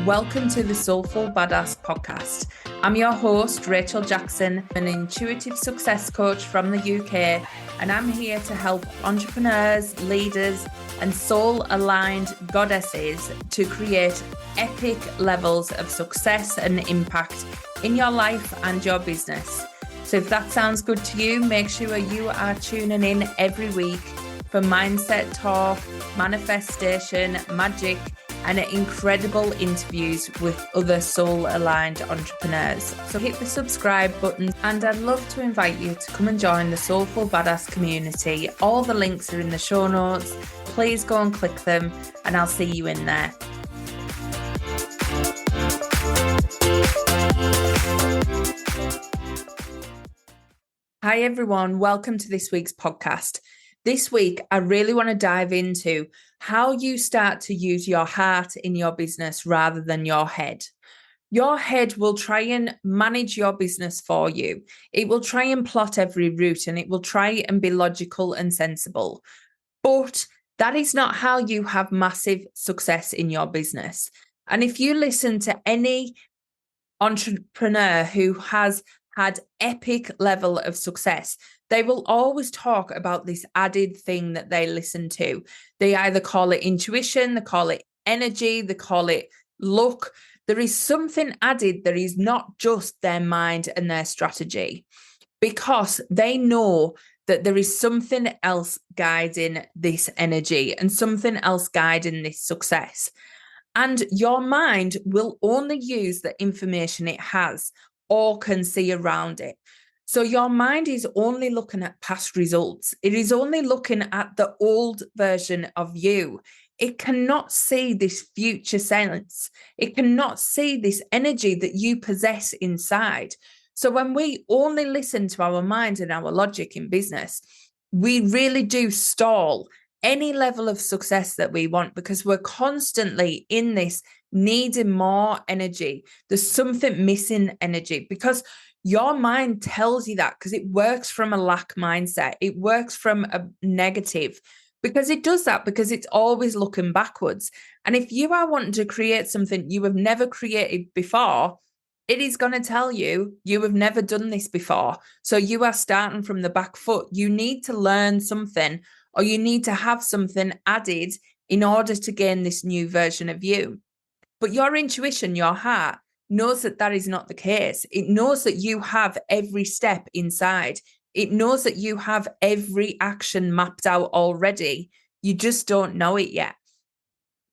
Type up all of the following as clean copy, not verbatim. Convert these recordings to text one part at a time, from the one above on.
Welcome to the Soulful Badass Podcast. I'm your host, Rachel Jackson, an intuitive success coach from the UK, and I'm here to help entrepreneurs, leaders, and soul-aligned goddesses to create epic levels of success and impact in your life and your business. So if that sounds good to you, make sure you are tuning in every week for mindset talk, manifestation, magic, and incredible interviews with other soul-aligned entrepreneurs. So hit the subscribe button, and I'd love to invite you to come and join the Soulful Badass community. All the links are in the show notes. Please go and click them, and I'll see you in there. Hi everyone, welcome to this week's podcast. This week, I really want to dive into how you start to use your heart in your business rather than your head. Your head will try and manage your business for you. It will try and plot every route, and it will try and be logical and sensible. But that is not how you have massive success in your business. And if you listen to any entrepreneur who has had epic level of success, they will always talk about this added thing that they listen to. They either call it intuition, they call it energy, they call it luck. There is something added that is not just their mind and their strategy, because they know that there is something else guiding this energy and something else guiding this success. And your mind will only use the information it has or can see around it. So your mind is only looking at past results. It is only looking at the old version of you. It cannot see this future sense. It cannot see this energy that you possess inside. So when we only listen to our mind and our logic in business, we really do stall any level of success that we want, because we're constantly in this needing more energy. There's something missing energy, because your mind tells you that, because it works from a lack mindset. It works from a negative, because it does that, because it's always looking backwards. And if you are wanting to create something you have never created before, it is going to tell you you have never done this before. So you are starting from the back foot. You need to learn something, or you need to have something added in order to gain this new version of you. But your intuition, your heart, knows that that is not the case. It knows that you have every step inside. It knows that you have every action mapped out already. You just don't know it yet.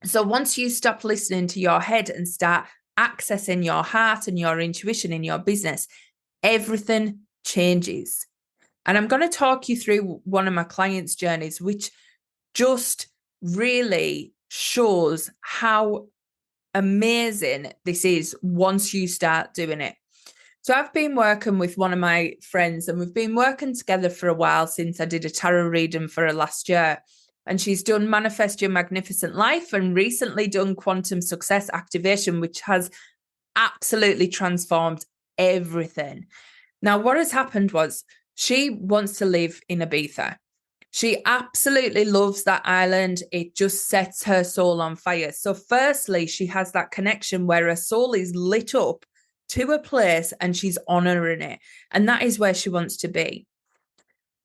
So once you stop listening to your head and start accessing your heart and your intuition in your business, everything changes. And I'm going to talk you through one of my clients' journeys, which just really shows how amazing this is once you start doing it. So I've been working with one of my friends, and we've been working together for a while since I did a tarot reading for her last year. And she's done Manifest Your Magnificent Life and recently done Quantum Success Activation, which has absolutely transformed everything. Now, what has happened was she wants to live in Ibiza. She absolutely loves that island. It just sets her soul on fire. So firstly, she has that connection where her soul is lit up to a place and she's honoring it. And that is where she wants to be.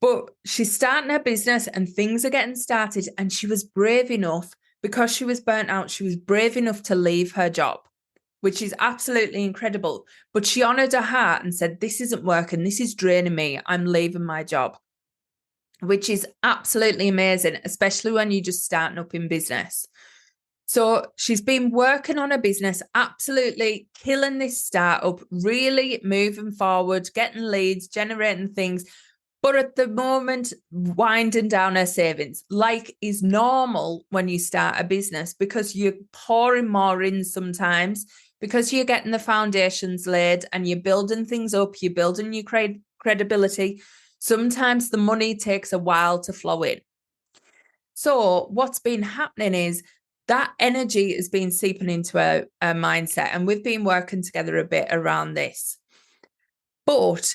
But she's starting her business and things are getting started. And she was brave enough, because she was burnt out, she was brave enough to leave her job, which is absolutely incredible. But she honored her heart and said, this isn't working. This is draining me. I'm leaving my job. Which is absolutely amazing, especially when you're just starting up in business. So she's been working on a business, absolutely killing this startup, really moving forward, getting leads, generating things. But at the moment, winding down her savings, like is normal when you start a business, because you're pouring more in sometimes, because you're getting the foundations laid and you're building things up, you're building your credibility. Sometimes the money takes a while to flow in. So what's been happening is that energy has been seeping into her mindset, and we've been working together a bit around this. But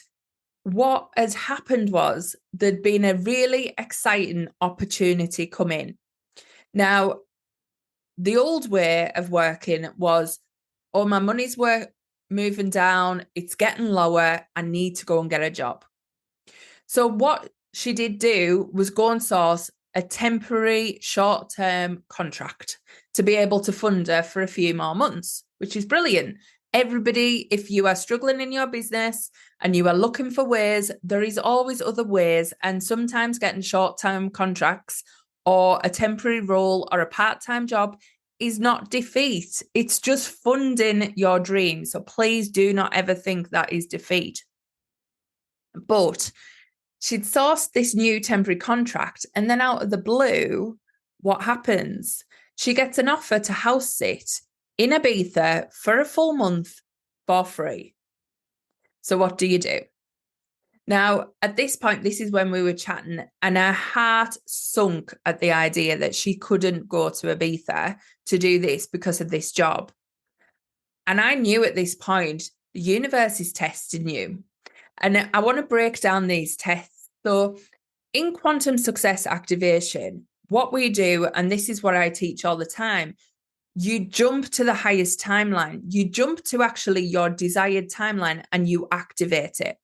what has happened was there'd been a really exciting opportunity come in. Now, the old way of working was oh, my money's moving down, it's getting lower, I need to go and get a job. So what she did do was go and source a temporary short-term contract to be able to fund her for a few more months, which is brilliant. Everybody, if you are struggling in your business and you are looking for ways, there is always other ways. And sometimes getting short-term contracts or a temporary role or a part-time job is not defeat. It's just funding your dream. So please do not ever think that is defeat. But she'd sourced this new temporary contract, and then out of the blue, what happens? She gets an offer to house sit in Ibiza for a full month for free. So what do you do? Now, at this point, this is when we were chatting, and her heart sunk at the idea that she couldn't go to Ibiza to do this because of this job. And I knew at this point, the universe is testing you. And I want to break down these tests. So in quantum success activation, what we do, and this is what I teach all the time, you jump to the highest timeline. You jump to actually your desired timeline and you activate it.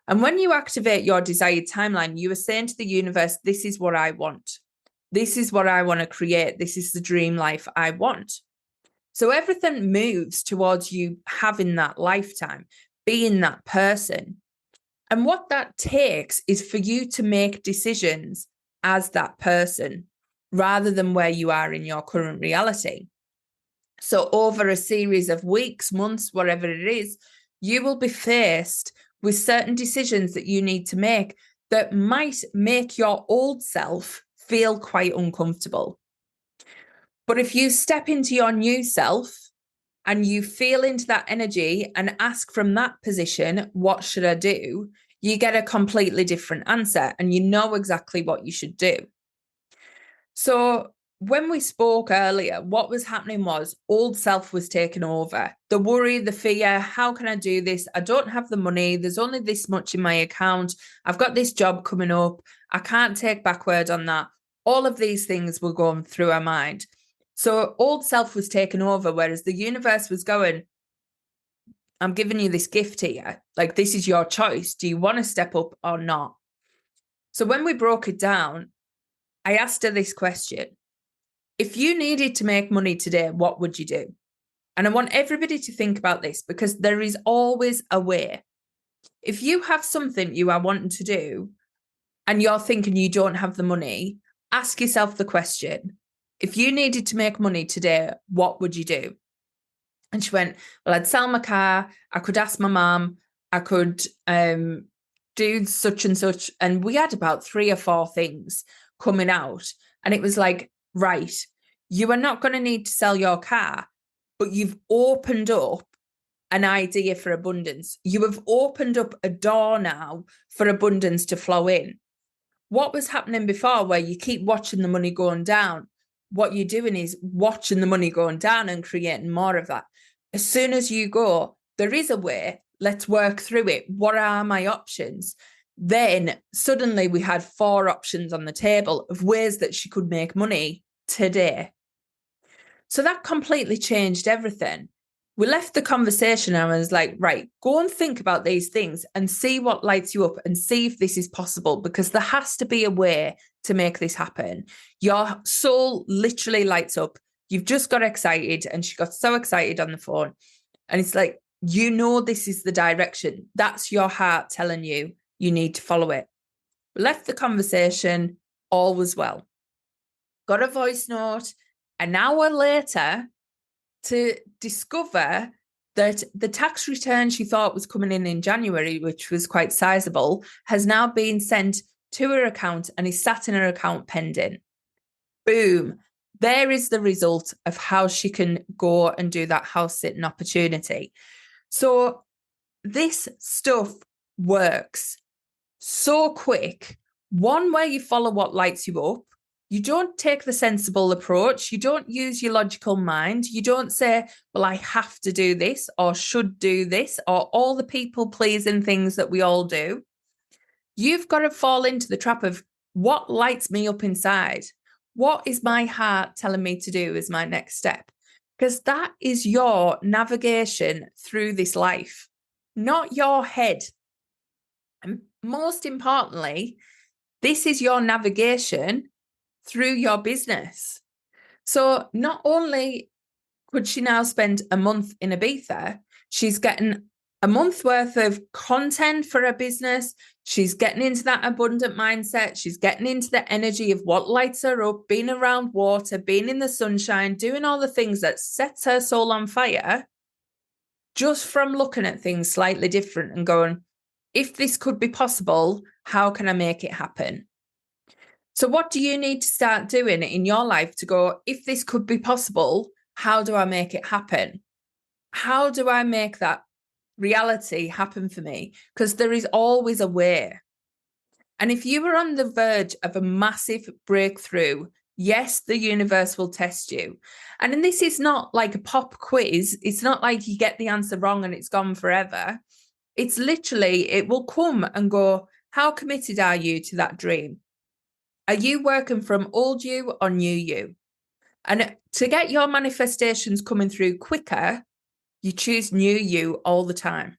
And when you activate your desired timeline, you are saying to the universe, this is what I want. This is what I want to create. This is the dream life I want. So everything moves towards you having that lifetime, being that person. And what that takes is for you to make decisions as that person rather than where you are in your current reality. So over a series of weeks, months, whatever it is, you will be faced with certain decisions that you need to make that might make your old self feel quite uncomfortable. But if you step into your new self and you feel into that energy and ask from that position, what should I do? You get a completely different answer and you know exactly what you should do. So when we spoke earlier, what was happening was old self was taking over. The worry, the fear, how can I do this? I don't have the money. There's only this much in my account. I've got this job coming up. I can't take back word on that. All of these things were going through our mind. So old self was taking over, whereas the universe was going, I'm giving you this gift here. Like, this is your choice. Do you want to step up or not? So when we broke it down, I asked her this question. If you needed to make money today, what would you do? And I want everybody to think about this because there is always a way. If you have something you are wanting to do and you're thinking you don't have the money, ask yourself the question. If you needed to make money today, what would you do? And she went, well, I'd sell my car. I could ask my mum. I could do such and such. And we had about 3 or 4 things coming out. And it was like, right, you are not going to need to sell your car, but you've opened up an idea for abundance. You have opened up a door now for abundance to flow in. What was happening before where you keep watching the money going down? What you're doing is watching the money going down and creating more of that. As soon as you go, there is a way, let's work through it. What are my options? Then suddenly we had 4 options on the table of ways that she could make money today. So that completely changed everything. We left the conversation and I was like, right, go and think about these things and see what lights you up and see if this is possible, because there has to be a way to make this happen. Your soul literally lights up. You've just got excited, and she got so excited on the phone. And it's like, you know, this is the direction. That's your heart telling you you need to follow it. We left the conversation, all was well. Got a voice note an hour later to discover that the tax return she thought was coming in January, which was quite sizable, has now been sent to her account and is sat in her account pending. Boom. There is the result of how she can go and do that house sitting opportunity. So this stuff works so quick. One, where you follow what lights you up. You don't take the sensible approach. You don't use your logical mind. You don't say, well, I have to do this or should do this, or all the people pleasing things that we all do. You've got to fall into the trap of what lights me up inside. What is my heart telling me to do as my next step? because that is your navigation through this life, not your head. And most importantly, this is your navigation through your business. So not only could she now spend a month in Ibiza, she's getting a month worth of content for her business. She's getting into that abundant mindset. She's getting into the energy of what lights her up, being around water, being in the sunshine, doing all the things that sets her soul on fire, just from looking at things slightly different and going, if this could be possible, how can I make it happen? So what do you need to start doing in your life to go, if this could be possible, how do I make it happen? How do I make that reality happen for me? Because there is always a way. And if you were on the verge of a massive breakthrough, yes, the universe will test you. And this is not like a pop quiz. It's not like you get the answer wrong and it's gone forever. It's literally, it will come and go, how committed are you to that dream? Are you working from old you or new you? And to get your manifestations coming through quicker, you choose new you all the time.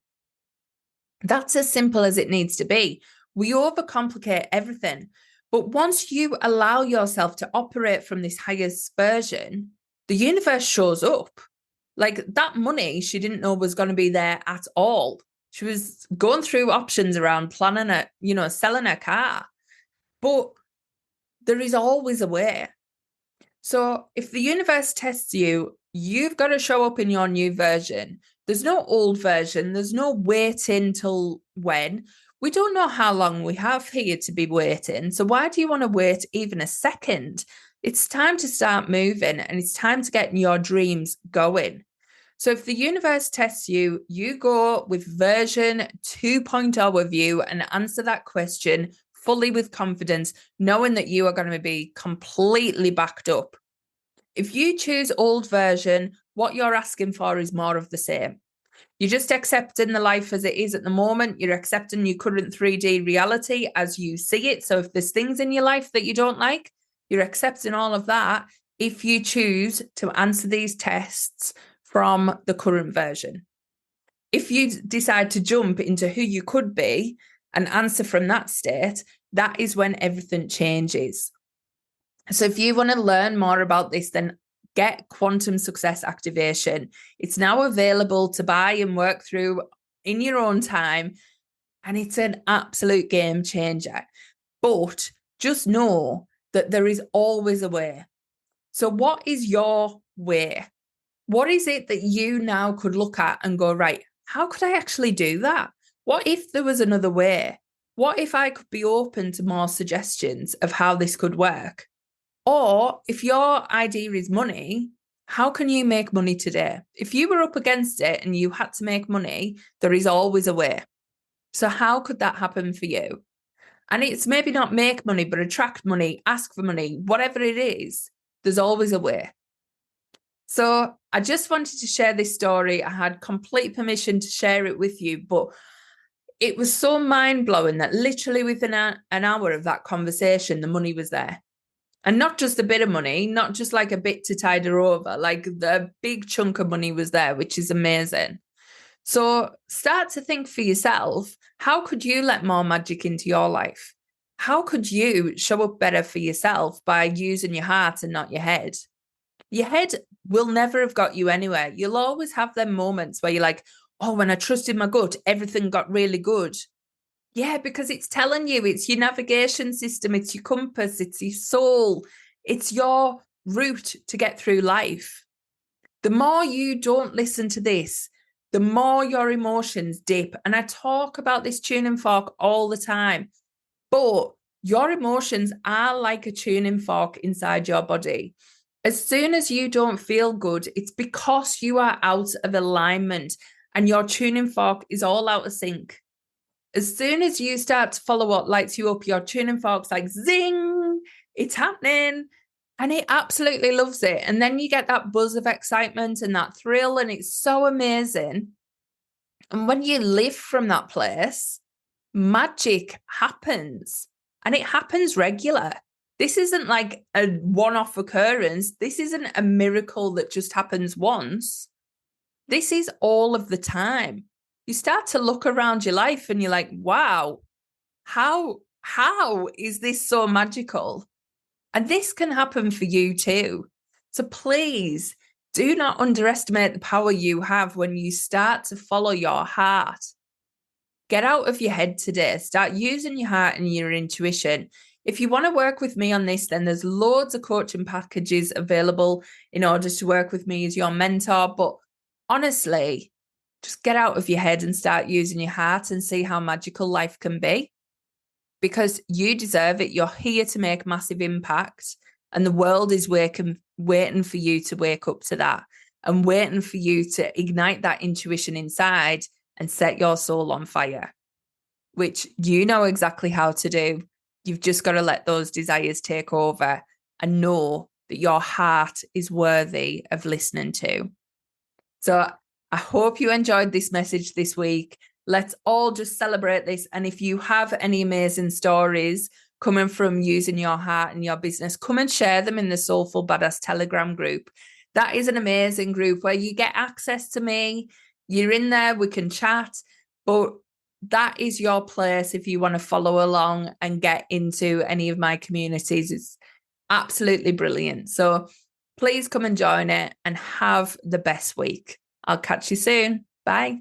That's as simple as it needs to be. We overcomplicate everything. But once you allow yourself to operate from this highest version, the universe shows up. Like that money, she didn't know was going to be there at all. She was going through options around planning it, selling her car. But there is always a way. So if the universe tests you, you've got to show up in your new version. There's no old version. There's no waiting till when. We don't know how long we have here to be waiting. So why do you want to wait even a second? It's time to start moving and it's time to get your dreams going. So if the universe tests you, you go with version 2.0 of you and answer that question fully with confidence, knowing that you are going to be completely backed up. If you choose old version, what you're asking for is more of the same. You're just accepting the life as it is at the moment. You're accepting your current 3D reality as you see it. So if there's things in your life that you don't like, you're accepting all of that if you choose to answer these tests from the current version. If you decide to jump into who you could be and answer from that state, that is when everything changes. So if you want to learn more about this, then get Quantum Success Activation. It's now available to buy and work through in your own time. And it's an absolute game changer. But just know that there is always a way. So what is your way? What is it that you now could look at and go, right, how could I actually do that? What if there was another way? What if I could be open to more suggestions of how this could work? Or if your idea is money, how can you make money today? If you were up against it and you had to make money, there is always a way. So how could that happen for you? And it's maybe not make money, but attract money, ask for money, whatever it is, there's always a way. So I just wanted to share this story. I had complete permission to share it with you, but it was so mind-blowing that literally within an hour of that conversation, the money was there. And not just a bit of money, not just like a bit to tide her over, like the big chunk of money was there, which is amazing. So start to think for yourself, how could you let more magic into your life? How could you show up better for yourself by using your heart and not your head? Your head will never have got you anywhere. You'll always have them moments where you're like, oh, when I trusted my gut, everything got really good. Yeah, because it's telling you, it's your navigation system, it's your compass, it's your soul, it's your route to get through life. The more you don't listen to this, the more your emotions dip. And I talk about this tuning fork all the time, but your emotions are like a tuning fork inside your body. As soon as you don't feel good, it's because you are out of alignment and your tuning fork is all out of sync. As soon as you start to follow what lights you up, your tuning fork's like, zing, it's happening. And it absolutely loves it. And then you get that buzz of excitement and that thrill, and it's so amazing. And when you live from that place, magic happens, and it happens regular. This isn't like a one-off occurrence. This isn't a miracle that just happens once. This is all of the time. You start to look around your life and you're like, wow, how is this so magical? And this can happen for you too. So please do not underestimate the power you have when you start to follow your heart. Get out of your head today. Start using your heart and your intuition. If you want to work with me on this, then there's loads of coaching packages available in order to work with me as your mentor. But honestly, just get out of your head and start using your heart and see how magical life can be. Because you deserve it. You're here to make massive impact. And the world is waiting for you to wake up to that and waiting for you to ignite that intuition inside and set your soul on fire, which you know exactly how to do. You've just got to let those desires take over and know that your heart is worthy of listening to. So I hope you enjoyed this message this week. Let's all just celebrate this. And if you have any amazing stories coming from using your heart in your business, come and share them in the Soulful Badass Telegram group. That is an amazing group where you get access to me. You're in there, we can chat, but that is your place if you want to follow along and get into any of my communities. It's absolutely brilliant. So please come and join it and have the best week. I'll catch you soon. Bye.